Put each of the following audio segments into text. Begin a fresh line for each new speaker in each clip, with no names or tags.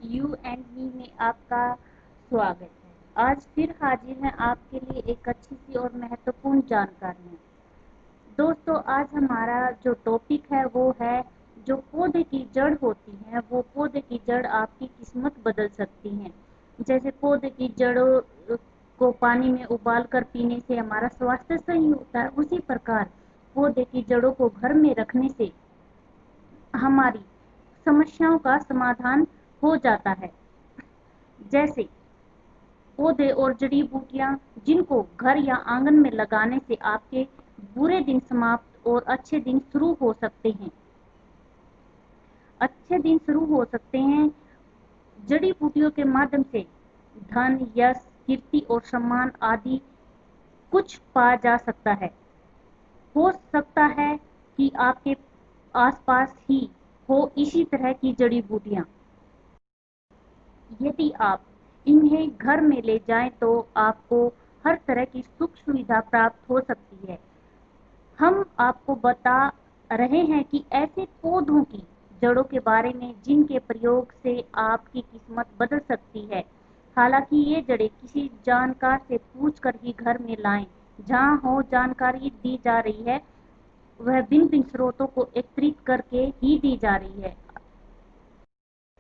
You and me میں آپ کا سواگت ہے۔ آج پھر حاضر ہیں آپ کے لیے ایک اچھی سی اور مہتوپورن جانکاری۔ دوستو، آج ہمارا جو ٹاپک ہے وہ ہے جو پودے کی جڑ ہوتی ہیں، وہ پودے کی جڑ آپ کی قسمت بدل سکتی ہیں۔ جیسے پودے کی جڑوں کو پانی میں ابال کر پینے سے ہمارا سواستھ صحیح ہوتا ہے، اسی پرکار پودے کی جڑوں کو گھر میں رکھنے سے ہماری سمسیاؤں کا سمادھان ہو جاتا ہے۔ جیسے پودے اور جڑی بوٹیاں جن کو گھر یا آنگن میں لگانے سے آپ کے برے دن سماپت اور اچھے دن شروع ہو سکتے ہیں۔ جڑی بوٹیوں کے مادھیم سے دھن، یش، کیرتی اور سمان آدی کچھ پا جا سکتا ہے۔ ہو سکتا ہے کہ آپ کے آس پاس ہی ہو اسی طرح کی جڑی بوٹیاں۔ یدی آپ انہیں گھر میں لے جائیں تو آپ کو ہر طرح کی سکھ سویدھا پراپت ہو سکتی ہے۔ ہم آپ کو بتا رہے ہیں کہ ایسے پودوں کی جڑوں کے بارے میں جن کے پریوگ سے آپ کی قسمت بدل سکتی ہے۔ حالانکہ یہ جڑیں کسی جانکار سے پوچھ کر ہی گھر میں لائیں۔ جہاں ہو جانکاری دی جا رہی ہے وہ بھن سروتوں کو ایکترت کر کے ہی دی جا رہی ہے۔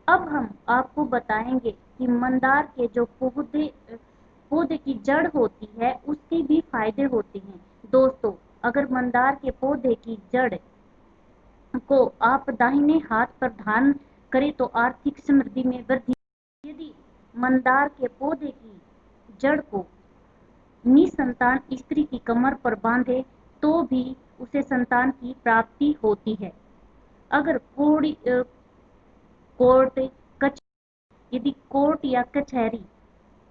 اب ہم آپ کو بتائیں گے کہ مندار کے جو پودے کی جڑ ہوتی ہے اس کے بھی فائدے ہوتے ہیں۔ دوستو، اگر مندار کے پودے کی جڑ کو آپ داہنے ہاتھ پر دھارن کریں تو آرتھک سمردھی میں وردھی۔ یدی مندار کے پودے کی جڑ کو نسنتان استری کی کمر پر باندھے تو بھی اسے سنتان کی پراپتی ہوتی ہے۔ اگر کورٹ یا کچہری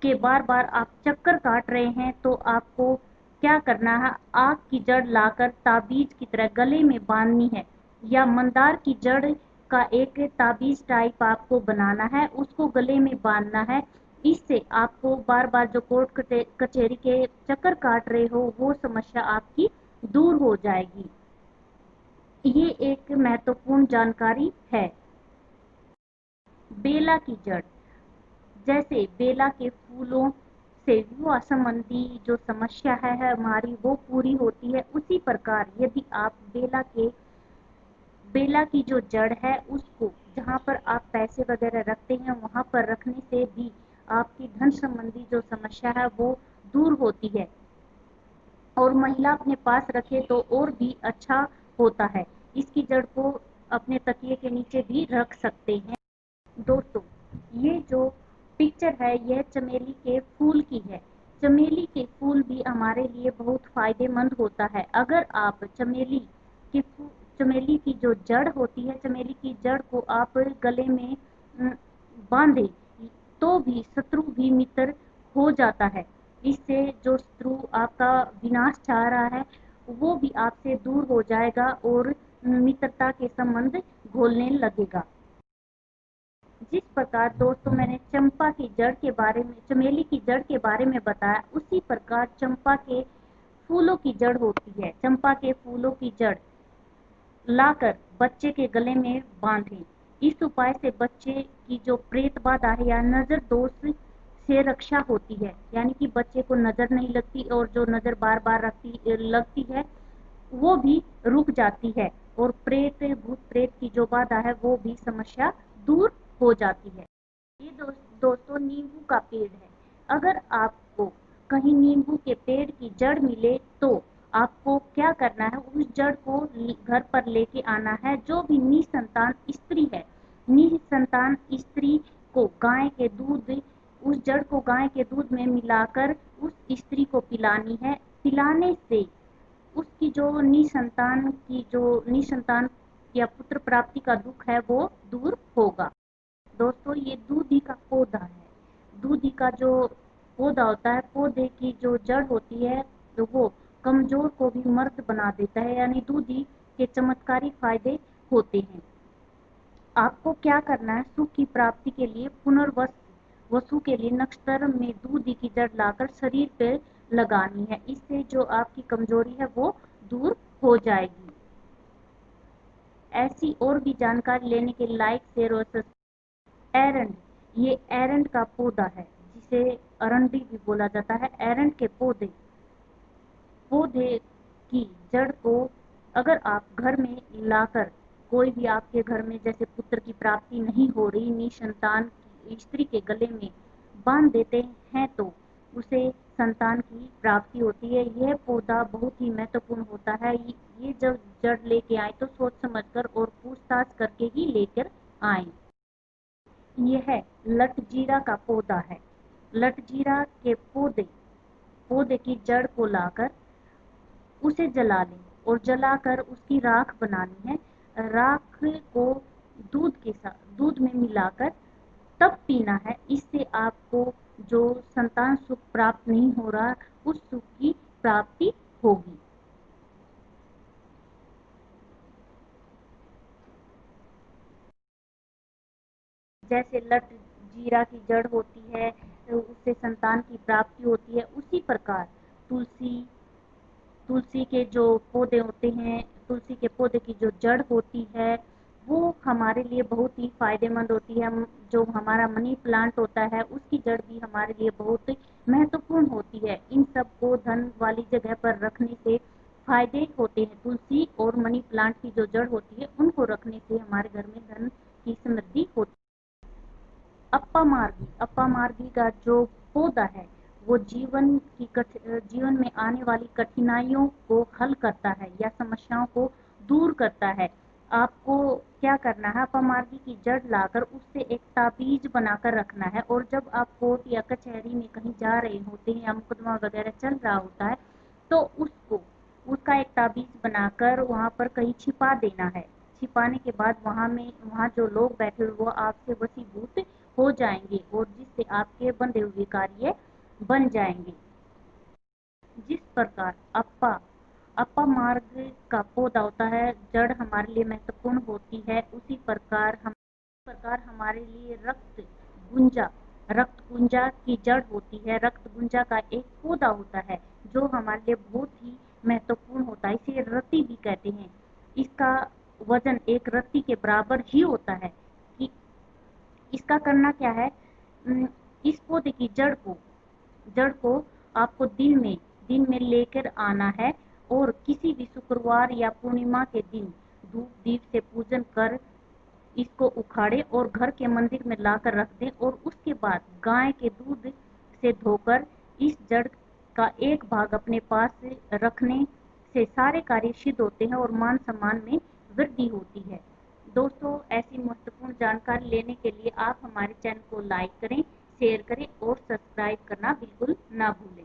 کے بار بار آپ چکر کاٹ رہے ہیں تو آپ کو کیا کرنا ہے، آک کی جڑ لا کر تعویذ کی طرح گلے میں باندھنی ہے، یا مندار کی جڑ کا ایک تعویذ ٹائپ آپ کو بنانا ہے، اس کو گلے میں باندھنا ہے۔ اس سے آپ کو بار بار جو کورٹ کچہری کے چکر کاٹ رہے ہو وہ سمسیا آپ کی دور ہو جائے گی۔ یہ ایک مہتوپورن جانکاری ہے۔ بیلا کی جڑ، جیسے بیلا کے پھولوں سے وواہ سمبندھی جو سمسیا ہے ہماری وہ پوری ہوتی ہے، اسی پرکار یدی آپ بیلا کی جو جڑ ہے اس کو جہاں پر آپ پیسے وغیرہ رکھتے ہیں وہاں پر رکھنے سے بھی آپ کی دھن سمبندھی جو سمسیا ہے وہ دور ہوتی ہے، اور مہیلا اپنے پاس رکھے تو اور بھی اچھا ہوتا ہے۔ اس کی جڑ کو اپنے تکیے کے نیچے بھی رکھ سکتے ہیں۔ دوستو، یہ جو پکچر ہے یہ چمیلی کے پھول کی ہے۔ چمیلی کے پھول بھی ہمارے لیے بہت فائدے مند ہوتا ہے۔ اگر آپ چمیلی کی جو جڑ ہوتی ہے، چمیلی کی جڑ کو آپ گلے میں باندھے تو بھی شترو بھی متر ہو جاتا ہے۔ اس سے جو شترو آپ کا وناش چاہ رہا ہے وہ بھی آپ سے دور ہو جائے گا اور مترتا کے سمبندھ گھولنے لگے گا۔ جس پرکار دوستوں میں نے چمیلی کی جڑ کے بارے میں بتایا، اسی پرکار چمپا کے پھولوں کی جڑ ہوتی ہے۔ چمپا کے پھولوں کی جڑ لا کر بچے کے گلے میں باندھیں۔ اس اپائے سے بچے کی جو پریت بادھا ہے یا نظر دوش سے رکشا ہوتی ہے، یعنی کہ بچے کو نظر نہیں لگتی اور جو نظر بار بار لگتی ہے وہ بھی رک جاتی ہے، اور بھوت پریت کی جو بادھا ہے وہ بھی سمسیا دور ہو جاتی ہے۔ یہ دوستوں نیمبو کا پیڑ ہے۔ اگر آپ کو کہیں نیمبو کے پیڑ کی جڑ ملے تو آپ کو کیا کرنا ہے، اس جڑ کو گھر پر لے کے آنا ہے۔ جو بھی نسنتان استری ہے، نسنتان استری کو اس جڑ کو گائے کے دودھ میں ملا کر اس استری کو پلانی ہے۔ پلانے سے اس کی جو نسنتان یا پتر پراپتی کا دکھ ہے وہ دور ہوگا۔ دوستو، یہ دودھی کا پودا ہے۔ دودھی کا جو پودا ہوتا ہے، پودے کی جو جڑ ہوتی ہے وہ کمزور کو بھی مرد بنا دیتا ہے، یعنی دودھی کے چمتکاری فائدے ہوتے ہیں۔ آپ کو کیا کرنا ہے، سکھ کی پراپتی کے لیے پنروسو کے لیے نکشتر میں دودھی کی جڑ لا کر شریر پہ لگانی ہے۔ اس سے جو آپ کی کمزوری ہے وہ دور ہو جائے گی۔ ایسی اور بھی جانکاری لینے کے لائک شیئر اور سبسکرائب۔ ایرنڈ یہ ایرنڈ کا پودا ہے جسے ارنڈی بھی بولا جاتا ہے۔ ایرنڈ کے پودے کی جڑ کو اگر آپ گھر میں لا کر کوئی بھی آپ کے گھر میں جیسے پتر کی پراپتی نہیں ہو رہی، نسنتان کی استری کے گلے میں باندھ دیتے ہیں تو اسے سنتان کی پراپتی ہوتی ہے۔ یہ پودا بہت ہی مہتوپورن ہوتا ہے۔ یہ جب جڑ لے کے آئے تو سوچ سمجھ کر اور پوچھ تاچھ کر کے ہی لے کر آئیں۔ یہ ہے لٹ جیرا کا پودا ہے۔ لٹ جیرا کے پودے کی جڑ کو لا کر اسے جلا لیں اور جلا کر اس کی راکھ بنانی ہے۔ راکھ کو دودھ میں ملا کر تب پینا ہے۔ اس سے آپ کو جو سنتان سکھ پراپت نہیں ہو رہا اس سکھ کی پراپتی ہوگی۔ جیسے لٹ جیرا کی جڑ ہوتی ہے اس سے سنتان کی پراپتی ہوتی ہے، اسی پرکار تلسی کے جو پودے ہوتے ہیں، تلسی کے پودے کی جو جڑ ہوتی ہے وہ ہمارے لیے بہت ہی فائدے مند ہوتی ہے۔ جو ہمارا منی پلانٹ ہوتا ہے اس کی جڑ بھی ہمارے لیے بہت مہتوپورن ہوتی ہے۔ ان سب کو دھن والی جگہ پر رکھنے سے فائدے ہوتے ہیں۔ تلسی اور منی پلانٹ کی جو جڑ ہوتی ہے ان کو رکھنے سے ہمارے گھر میں دھن کی سمردھی ہوتی ہے۔ اپا مارگی کا جو پودا ہے وہ جیون میں آنے والی کٹھنائیوں کو حل کرتا ہے یا سمسیاؤں کو دور کرتا ہے۔ آپ کو کیا کرنا ہے، اپا مارگی کی جڑ لا کر اس سے ایک تعویذ بنا کر رکھنا ہے، اور جب آپ کورٹ یا کچہری میں کہیں جا رہے ہوتے ہیں یا مقدمہ وغیرہ چل رہا ہوتا ہے تو اس کا ایک تعویذ بنا کر وہاں پر کہیں چھپا دینا ہے۔ چھپانے کے بعد وہاں جو لوگ بیٹھے ہوئے وہ آپ سے وسیبھوت ہو جائیں گے اور جس سے آپ کے بندے ہوئے کاریہ بن جائیں گے۔ جس پرکار اپا مارگ کا پودا ہوتا ہے، جڑ ہمارے لیے مہتوپورن ہوتی ہے، اسی پرکار ہمارے لیے رکت گنجا کی جڑ ہوتی ہے۔ رکت گنجا کا ایک پودا ہوتا ہے جو ہمارے لیے بہت ہی مہتوپورن ہوتا ہے، اسے رتی بھی کہتے ہیں۔ اس کا وزن ایک رتی کے برابر ہی ہوتا ہے۔ اس کا کرنا کیا ہے، اس پودے کی جڑ کو آپ کو دن میں لے کر آنا ہے اور کسی بھی شکروار یا پورنیما کے دن دھوپ دیپ سے پوجن کر اس کو اکھاڑے اور گھر کے مندر میں لا کر رکھ دیں، اور اس کے بعد گائے کے دودھ سے دھو کر اس جڑ کا ایک بھاگ اپنے پاس رکھنے سے سارے کاریہ سدھ ہوتے ہیں اور مان سمان میں وردھی ہوتی ہے۔ دوستو، ایسی مہتوپورن جانکاری لینے کے لیے آپ ہمارے چینل کو لائک کریں، شیئر کریں اور سبسکرائب کرنا بالکل نہ بھولیں۔